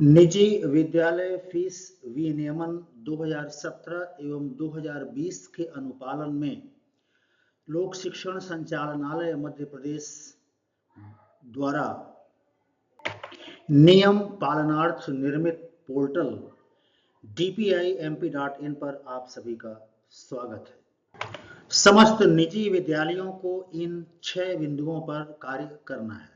निजी विद्यालय फीस विनियमन 2017 एवं 2020 के अनुपालन में लोक शिक्षण संचालनालय मध्य प्रदेश द्वारा नियम पालनार्थ निर्मित पोर्टल dpimp.in पर आप सभी का स्वागत है। समस्त निजी विद्यालयों को इन 6 बिंदुओं पर कार्य करना है।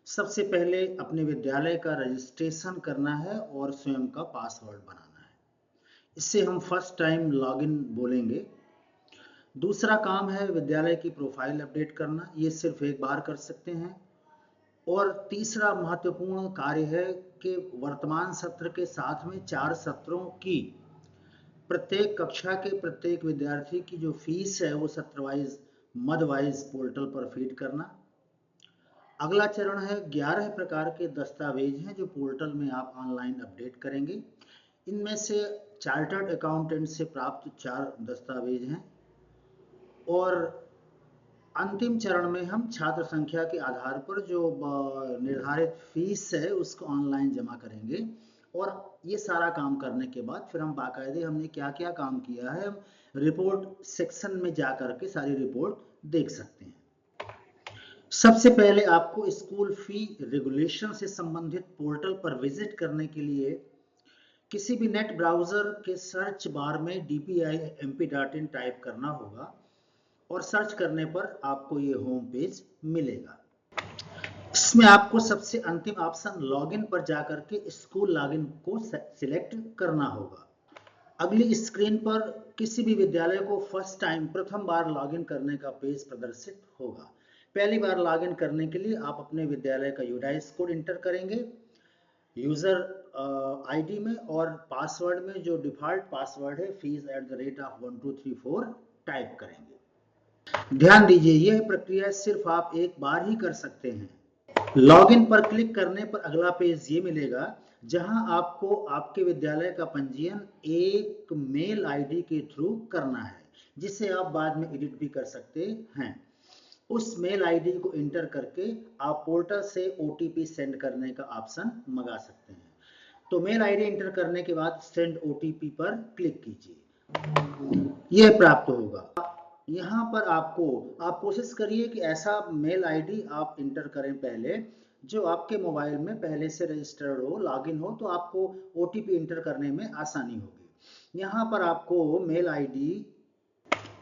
सबसे पहले अपने विद्यालय का रजिस्ट्रेशन करना है और स्वयं का पासवर्ड बनाना है। इससे हम फर्स्ट टाइम लॉगिन बोलेंगे। दूसरा काम है विद्यालय की प्रोफाइल अपडेट करना, ये सिर्फ एक बार कर सकते हैं। और तीसरा महत्वपूर्ण कार्य है कि वर्तमान सत्र के साथ में 4 सत्रों की प्रत्येक कक्षा के प्रत्येक विद्यार्थी की जो फीस है वो सत्र वाइज मद वाइज पोर्टल पर फीड करना। अगला चरण है 11 प्रकार के दस्तावेज हैं जो पोर्टल में आप ऑनलाइन अपडेट करेंगे। इनमें से चार्टर्ड अकाउंटेंट से प्राप्त 4 दस्तावेज हैं और अंतिम चरण में हम छात्र संख्या के आधार पर जो निर्धारित फीस है उसको ऑनलाइन जमा करेंगे। और ये सारा काम करने के बाद फिर हम बाकायदे हमने क्या क्या काम किया है हम रिपोर्ट सेक्शन में जा करके सारी रिपोर्ट देख सकते हैं। सबसे पहले आपको स्कूल फी रेगुलेशन से संबंधित पोर्टल पर विजिट करने के लिए किसी भी नेट ब्राउजर के सर्च बार में dpimp.in टाइप करना होगा और सर्च करने पर आपको ये होम पेज मिलेगा। इसमें आपको सबसे अंतिम ऑप्शन लॉगिन पर जाकर के स्कूल लॉगिन को सिलेक्ट करना होगा। अगली स्क्रीन पर किसी भी विद्यालय को फर्स्ट टाइम प्रथम बार लॉगिन करने का पेज प्रदर्शित होगा। पहली बार लॉगिन करने के लिए आप अपने विद्यालय का यूडाइस कोड इंटर करेंगे यूजर आईडी में और पासवर्ड में जो डिफॉल्ट पासवर्ड है fees@1234 टाइप करेंगे। ध्यान दीजिए यह प्रक्रिया सिर्फ आप एक बार ही कर सकते हैं। लॉगिन पर क्लिक करने पर अगला पेज ये मिलेगा जहां आपको आपके विद्यालय का पंजीयन एक मेल आईडी के थ्रू करना है जिसे आप बाद में एडिट भी कर सकते हैं। उस मेल आईडी को इंटर करके आप पोर्टल से ओटीपी सेंड करने का ऑप्शन मंगा सकते हैं। तो मेल आईडी इंटर करने के बाद सेंड ओटीपी पर क्लिक कीजिए, यह प्राप्त होगा। यहाँ पर आप कोशिश करिए कि ऐसा मेल आईडी आप इंटर करें पहले जो आपके मोबाइल में पहले से रजिस्टर्ड हो, लॉगिन हो, तो आपको ओटीपी इंटर करने में आसानी होगी। यहाँ पर आपको मेल आईडी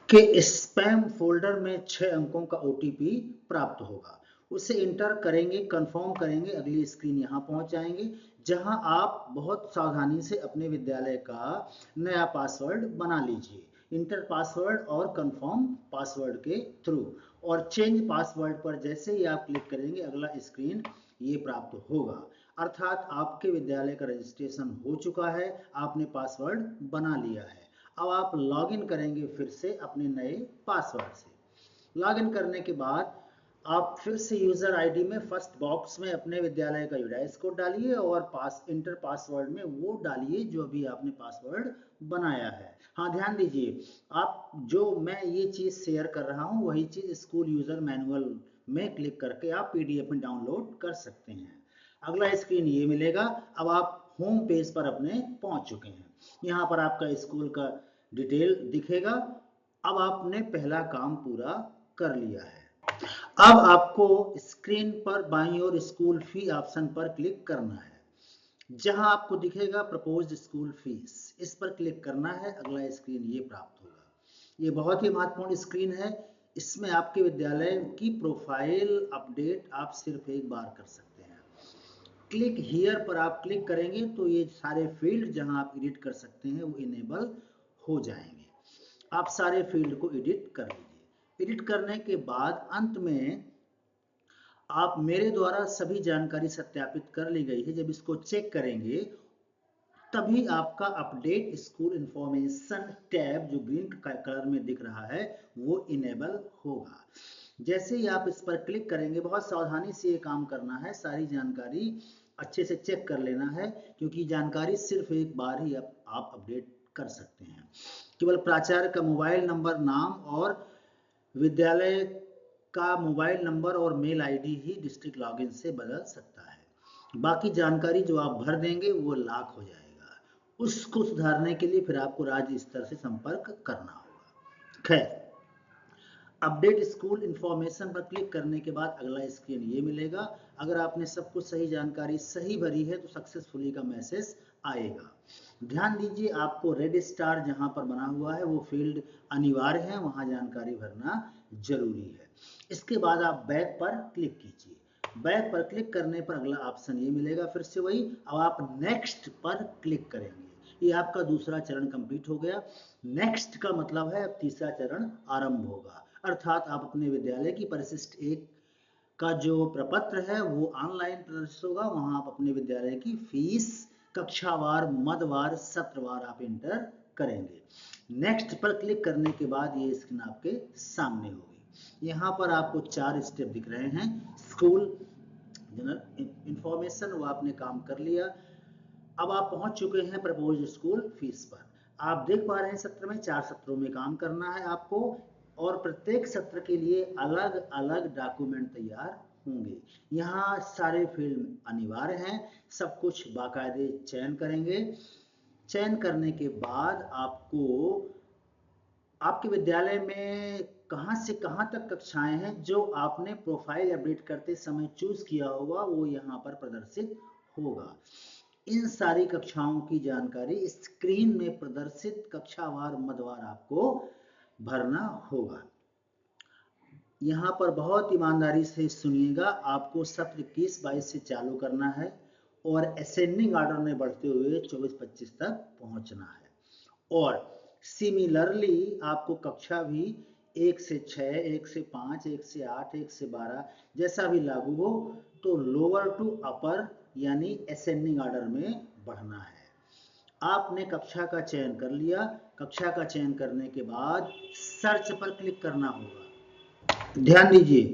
के स्पैम फोल्डर में 6 अंकों का ओटीपी प्राप्त होगा। उसे इंटर करेंगे, कंफर्म करेंगे, अगली स्क्रीन यहाँ पहुंच जाएंगे जहां आप बहुत सावधानी से अपने विद्यालय का नया पासवर्ड बना लीजिए इंटर पासवर्ड और कंफर्म पासवर्ड के थ्रू। और चेंज पासवर्ड पर जैसे ही आप क्लिक करेंगे अगला स्क्रीन ये प्राप्त होगा, अर्थात आपके विद्यालय का रजिस्ट्रेशन हो चुका है, आपने पासवर्ड बना लिया है। अब आप लॉगिन करेंगे फिर से अपने नए पासवर्ड से। लॉगिन करने के बाद आप फिर से यूजर आईडी में फर्स्ट बॉक्स में अपने विद्यालय का यूडाइस कोड डालिए और इंटर पासवर्ड में वो डालिए जो अभी आपने पासवर्ड बनाया है। हाँ ध्यान दीजिए, आप जो मैं ये चीज शेयर कर रहा हूँ वही चीज स्कूल यूजर मैनुअल में क्लिक करके आप पीडीएफ में डाउनलोड कर सकते हैं। अगला स्क्रीन ये मिलेगा। अब आप होम पेज पर अपने पहुंच चुके हैं। यहाँ पर आपका स्कूल का डिटेल दिखेगा। अब आपने पहला काम पूरा कर लिया है। अब आपको स्क्रीन पर बाईं ओर स्कूल फी ऑप्शन पर क्लिक करना है जहां आपको दिखेगा प्रपोज्ड स्कूल फीस, इस पर क्लिक करना है। अगला स्क्रीन ये प्राप्त होगा। ये बहुत ही महत्वपूर्ण स्क्रीन है। इसमें आपके विद्यालय की प्रोफाइल अपडेट आप सिर्फ एक बार कर सकते हैं। क्लिक हियर पर आप क्लिक करेंगे तो ये सारे फील्ड जहां आप एडिट कर सकते हैं वो इनेबल हो जाएंगे। आप सारे फील्ड को एडिट कर लीजिए। एडिट करने के बाद अंत में आप मेरे द्वारा सभी जानकारी सत्यापित कर ली गई है, जब इसको चेक करेंगे तभी आपका अपडेट स्कूल इंफॉर्मेशन टैब जो ग्रीन कलर में दिख रहा है वो इनेबल होगा। जैसे ही आप इस पर क्लिक करेंगे, बहुत सावधानी से ये काम करना है, सारी जानकारी अच्छे से चेक कर लेना है क्योंकि जानकारी सिर्फ एक बार ही आप अपडेट कर सकते हैं। केवल प्राचार्य का मोबाइल नंबर, नाम और विद्यालय का मोबाइल नंबर और मेल आईडी ही डिस्ट्रिक्ट लॉगिन से बदल सकता है। बाकी जानकारी जो आप भर देंगे वो लॉक हो जाएगा। उसको सुधारने के लिए फिर आपको राज्य स्तर से संपर्क करना होगा। खैर, अपडेट स्कूल इंफॉर्मेशन पर क्लिक करने के बाद अगला स्क्रीन ये मिलेगा। अगर आपने सब कुछ सही जानकारी सही भरी है तो सक्सेसफुली का मैसेज आएगा। ध्यान दीजिए, आपको रेड स्टार जहां पर बना हुआ है वो फील्ड अनिवार्य है, वहां जानकारी भरना जरूरी है। इसके बाद आप बैक पर क्लिक कीजिए। बैक पर क्लिक करने पर अगला ऑप्शन ये मिलेगा, फिर से वही। अब आप नेक्स्ट पर क्लिक करेंगे। ये आपका दूसरा चरण कंप्लीट हो गया। नेक्स्ट का मतलब है अब तीसरा चरण आरंभ होगा, अर्थात आप अपने विद्यालय की परिशिष्ट 1 का जो प्रपत्र है वो ऑनलाइन प्रदर्शित होगा। वहां आप अपने विद्यालय की फीस कक्षावार, मदवार, सत्रवार आप इंटर करेंगे। नेक्स्ट पर क्लिक करने के बाद ये स्क्रीन आपके सामने होगी। यहाँ पर आपको 4 स्टेप दिख रहे हैं। स्कूल जनरल इंफॉर्मेशन, वो आपने काम कर लिया। अब आप पहुंच चुके हैं प्रपोज स्कूल फीस पर। आप देख पा रहे हैं सत्र में 4 सत्रों में काम करना है आपको, और प्रत्येक सत्र के लिए अलग अलग डॉक्यूमेंट तैयार होंगे। यहाँ सारे फील्ड अनिवार्य हैं, सब कुछ बाकायदे चयन करेंगे। चयन करने के बाद आपको आपके विद्यालय में कहाँ से कहाँ तक कक्षाएं हैं जो आपने प्रोफाइल अपडेट करते समय चूज किया होगा वो यहाँ पर प्रदर्शित होगा। इन सारी कक्षाओं की जानकारी स्क्रीन में प्रदर्शित कक्षावार मदवार आपको भरना होगा। यहाँ पर बहुत ईमानदारी से सुनिएगा, आपको सत्र 21-22 से चालू करना है और असेंडिंग ऑर्डर में बढ़ते हुए 24-25 तक पहुंचना है। और सिमिलरली आपको कक्षा भी 1 से 6, 1 से 5, 1 से 8, 1 से 12 जैसा भी लागू हो तो लोअर टू अपर यानी असेंडिंग ऑर्डर में बढ़ना है। आपने कक्षा का चयन कर लिया। कक्षा का चयन करने के बाद सर्च पर क्लिक करना होगा। ध्यान दीजिए,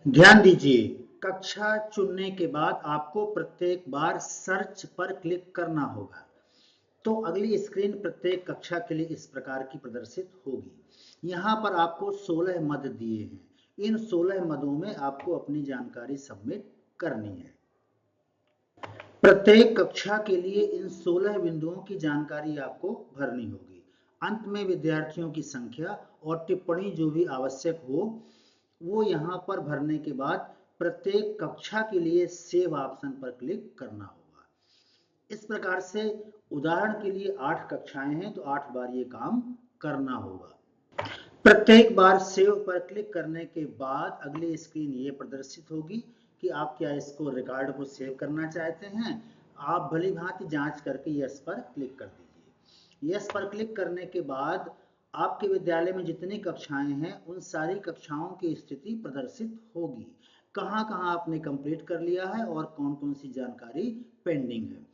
ध्यान दीजिए, कक्षा चुनने के बाद आपको प्रत्येक बार सर्च पर क्लिक करना होगा। तो अगली स्क्रीन प्रत्येक कक्षा के लिए इस प्रकार की प्रदर्शित होगी। यहाँ पर आपको 16 मद दिए हैं। इन 16 मदों में आपको अपनी जानकारी सबमिट करनी है। प्रत्येक कक्षा के लिए इन 16 बिंदुओं की जानकारी आपको भरनी होगी। अंत में विद्यार्थियों की संख्या और टिप्पणी जो भी आवश्यक हो वो यहाँ पर भरने के बाद प्रत्येक कक्षा के लिए सेव ऑप्शन पर क्लिक करना होगा। इस प्रकार से उदाहरण के लिए 8 कक्षाएं हैं तो 8 बार ये काम करना होगा। प्रत्येक बार सेव पर क्लिक करने के बाद अगली स्क्रीन ये प्रदर्शित होगी कि आप क्या इसको रिकॉर्ड को सेव करना चाहते हैं। आप भली भांति जांच करके यस पर क्लिक कर दीजिए। यस पर क्लिक करने के बाद आपके विद्यालय में जितनी कक्षाएं हैं उन सारी कक्षाओं की स्थिति प्रदर्शित होगी। कहाँ कहाँ आपने कंप्लीट कर लिया है और कौन कौन सी जानकारी पेंडिंग है।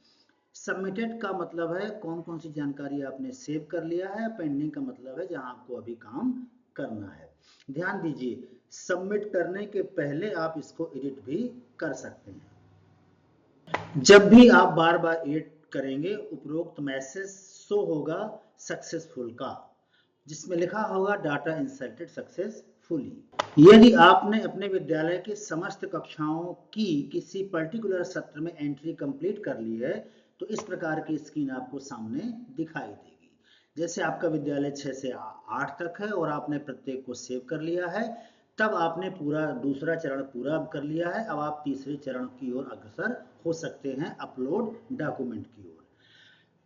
सबमिटेड का मतलब है कौन कौन सी जानकारी आपने सेव कर लिया है, पेंडिंग का मतलब है जहां आपको अभी काम करना है। ध्यान दीजिए, सबमिट करने के पहले आप इसको एडिट भी कर सकते हैं। जब भी आप बार बार एडिट करेंगे उपरोक्त मैसेज शो होगा सक्सेसफुल का, जिसमें लिखा होगा डाटा इंसर्टेड सक्सेसफुली। यदि आपने अपने विद्यालय के समस्त कक्षाओं की किसी पर्टिकुलर सत्र में एंट्री कंप्लीट कर ली है तो इस प्रकार की स्क्रीन आपको सामने दिखाई देगी। जैसे आपका विद्यालय 6 से 8 तक है और आपने प्रत्येक को सेव कर लिया है, तब आपने पूरा दूसरा चरण पूरा कर लिया है। अब आप तीसरे चरण की ओर अग्रसर हो सकते हैं, अपलोड डॉक्यूमेंट की ओर।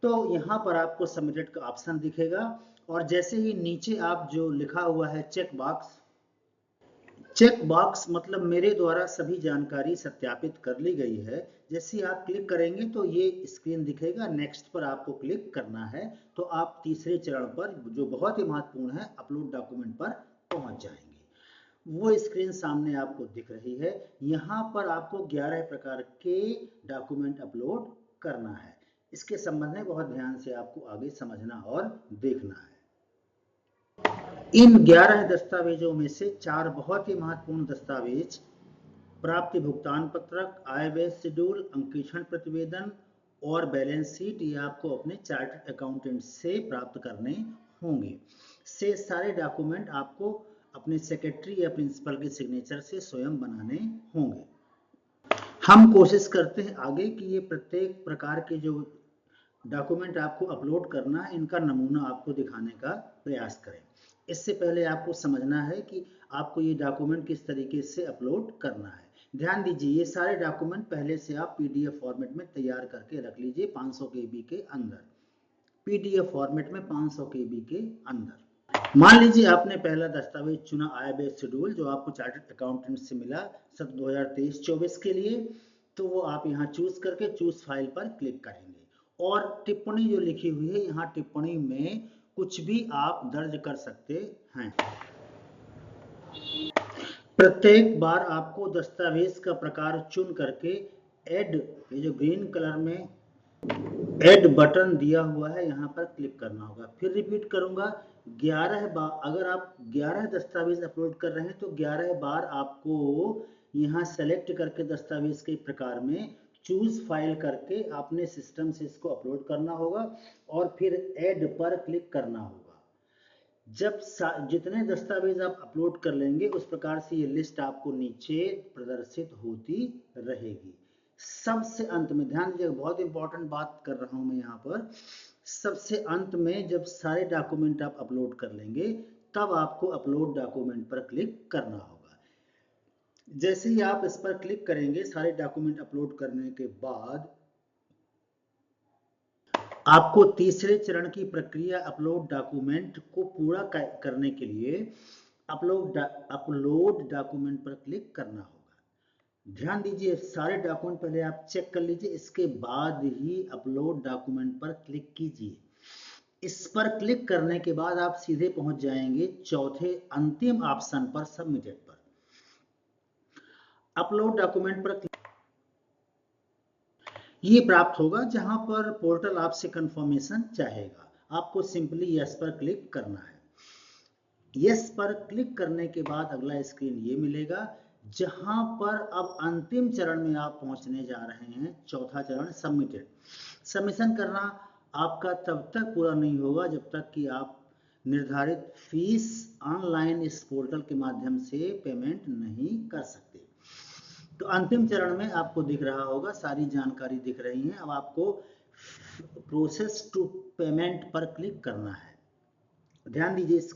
तो यहाँ पर आपको सबमिटेड का ऑप्शन दिखेगा और जैसे ही नीचे आप जो लिखा हुआ है चेक बॉक्स, चेक बॉक्स मतलब मेरे द्वारा सभी जानकारी सत्यापित कर ली गई है, जैसे आप क्लिक करेंगे तो ये स्क्रीन दिखेगा। नेक्स्ट पर आपको क्लिक करना है तो आप तीसरे चरण पर जो बहुत ही महत्वपूर्ण है अपलोड डॉक्यूमेंट पर पहुंच जाएंगे। वो स्क्रीन सामने आपको दिख रही है। यहाँ पर आपको 11 प्रकार के डॉक्यूमेंट अपलोड करना है। इसके संबंध में बहुत ध्यान से आपको आगे समझना और देखना है। इन 11 दस्तावेजों में से 4 बहुत ही महत्वपूर्ण दस्तावेज प्राप्ति भुगतान पत्रक, आय व्यय शेड्यूल, अंकेक्षण प्रतिवेदन और बैलेंस शीट ये आपको अपने चार्टर्ड अकाउंटेंट से प्राप्त करने होंगे। से सारे डॉक्यूमेंट आपको अपने सेक्रेटरी या प्रिंसिपल के सिग्नेचर से स्वयं बनाने होंगे। हम कोशिश करते हैं आगे कि ये प्रत्येक प्रकार के जो डॉक्यूमेंट आपको अपलोड करना है इनका नमूना आपको दिखाने का प्रयास करें। इससे पहले आपको समझना है कि आपको ये डॉक्यूमेंट किस तरीके से अपलोड करना है। ध्यान दीजिए, ये सारे डॉक्यूमेंट पहले से आप पीडीएफ फॉर्मेट में तैयार करके रख लीजिए 500 केबी के अंदर, पीडीएफ फॉर्मेट में 500 केबी के अंदर। मान लीजिए आपने पहला दस्तावेज चुना IAS शेड्यूल जो आपको चार्टर्ड अकाउंटेंट से मिला सत्र 2023-24 के लिए, तो वो आप यहाँ चूज करके चूज फाइल पर क्लिक करेंगे और टिप्पणी जो लिखी हुई है यहाँ टिप्पणी में कुछ भी आप दर्ज कर सकते हैं। प्रत्येक बार आपको दस्तावेज का प्रकार चुन करके ऐड, ये जो ग्रीन कलर में ऐड बटन दिया हुआ है यहाँ पर क्लिक करना होगा। फिर रिपीट करूंगा, 11 बार, अगर आप 11 दस्तावेज अपलोड कर रहे हैं तो 11 बार आपको यहाँ सेलेक्ट करके दस्तावेज के प्रकार में चूज फाइल करके अपने सिस्टम से इसको अपलोड करना होगा और फिर ऐड पर क्लिक करना होगा। जब जितने दस्तावेज आप अपलोड कर लेंगे उस प्रकार से ये लिस्ट आपको नीचे प्रदर्शित होती रहेगी। सबसे अंत में ध्यान दीजिएगा, बहुत इंपॉर्टेंट बात कर रहा हूं मैं यहाँ पर, सबसे अंत में जब सारे डॉक्यूमेंट आप अपलोड कर लेंगे तब आपको अपलोड डॉक्यूमेंट पर क्लिक करना होगा। जैसे ही आप इस पर क्लिक करेंगे सारे डॉक्यूमेंट अपलोड करने के बाद आपको तीसरे चरण की प्रक्रिया अपलोड डॉक्यूमेंट को पूरा करने के लिए अपलोड डॉक्यूमेंट पर क्लिक करना होगा। ध्यान दीजिए, सारे डॉक्यूमेंट पहले आप चेक कर लीजिए, इसके बाद ही अपलोड डॉक्यूमेंट पर क्लिक कीजिए। इस पर क्लिक करने के बाद आप सीधे पहुंच जाएंगे चौथे अंतिम ऑप्शन पर, सबमिटेड पर। अपलोड डॉक्यूमेंट पर ये प्राप्त होगा जहां पर पोर्टल आपसे कंफर्मेशन चाहेगा। आपको सिंपली यस पर क्लिक करना है। यस पर क्लिक करने के बाद अगला स्क्रीन ये मिलेगा जहां पर अब अंतिम चरण में आप पहुंचने जा रहे हैं, चौथा चरण सबमिटेड। सबमिशन करना आपका तब तक पूरा नहीं होगा जब तक कि आप निर्धारित फीस ऑनलाइन इस पोर्टल के माध्यम से पेमेंट नहीं कर सकते। तो अंतिम चरण में आपको दिख रहा होगा, सारी जानकारी दिख रही है। अब आपको प्रोसेस टू पेमेंट पर क्लिक करना है। ध्यान दीजिए, इस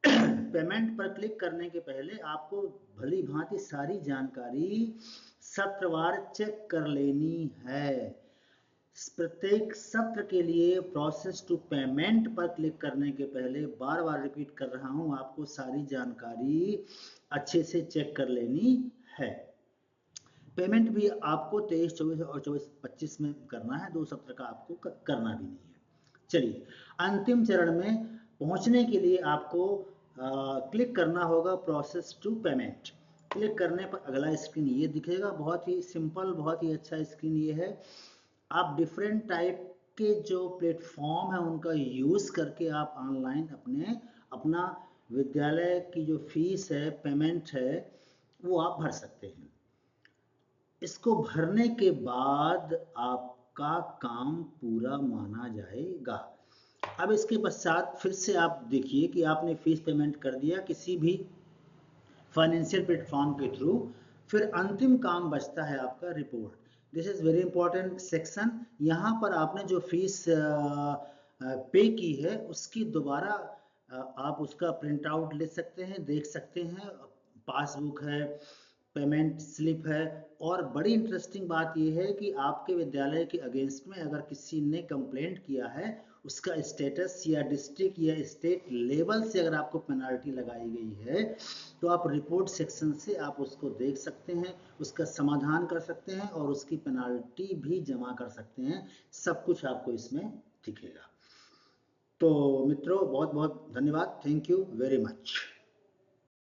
पेमेंट पर क्लिक करने के पहले आपको भली भांति सारी जानकारी सत्रवार चेक कर लेनी है। प्रत्येक सत्र के लिए प्रोसेस टू पेमेंट पर क्लिक करने के पहले बार बार रिपीट कर रहा हूं, आपको सारी जानकारी अच्छे से चेक कर लेनी है। पेमेंट भी आपको 23-24 और 24-25 में करना है, 2 सत्र का आपको करना भी नहीं है। चलिए, अंतिम चरण में पहुंचने के लिए आपको क्लिक करना होगा प्रोसेस टू पेमेंट। क्लिक करने पर अगला स्क्रीन ये दिखेगा, बहुत ही सिंपल, बहुत ही अच्छा स्क्रीन ये है। आप डिफरेंट टाइप के जो प्लेटफॉर्म है उनका यूज करके आप ऑनलाइन अपना विद्यालय की जो फीस है, पेमेंट है, वो आप भर सकते हैं। इसको भरने के बाद आपका काम पूरा माना जाएगा। अब इसके पश्चात फिर से आप देखिए कि आपने फीस पेमेंट कर दिया किसी भी फाइनेंशियल प्लेटफॉर्म के थ्रू, फिर अंतिम काम बचता है आपका report. This is very important section. यहाँ पर आपने जो फीस पे की है उसकी दोबारा आप उसका प्रिंट आउट ले सकते हैं, देख सकते हैं, पासबुक है, पेमेंट स्लिप है। और बड़ी इंटरेस्टिंग बात यह है कि आपके विद्यालय के अगेंस्ट में अगर किसी ने कंप्लेंट किया है, उसका स्टेटस या डिस्ट्रिक्ट या स्टेट लेवल से अगर आपको पेनाल्टी लगाई गई है तो आप रिपोर्ट सेक्शन से आप उसको देख सकते हैं, उसका समाधान कर सकते हैं और उसकी पेनाल्टी भी जमा कर सकते हैं। सब कुछ आपको इसमें दिखेगा। तो मित्रों, बहुत बहुत धन्यवाद। Thank you very much.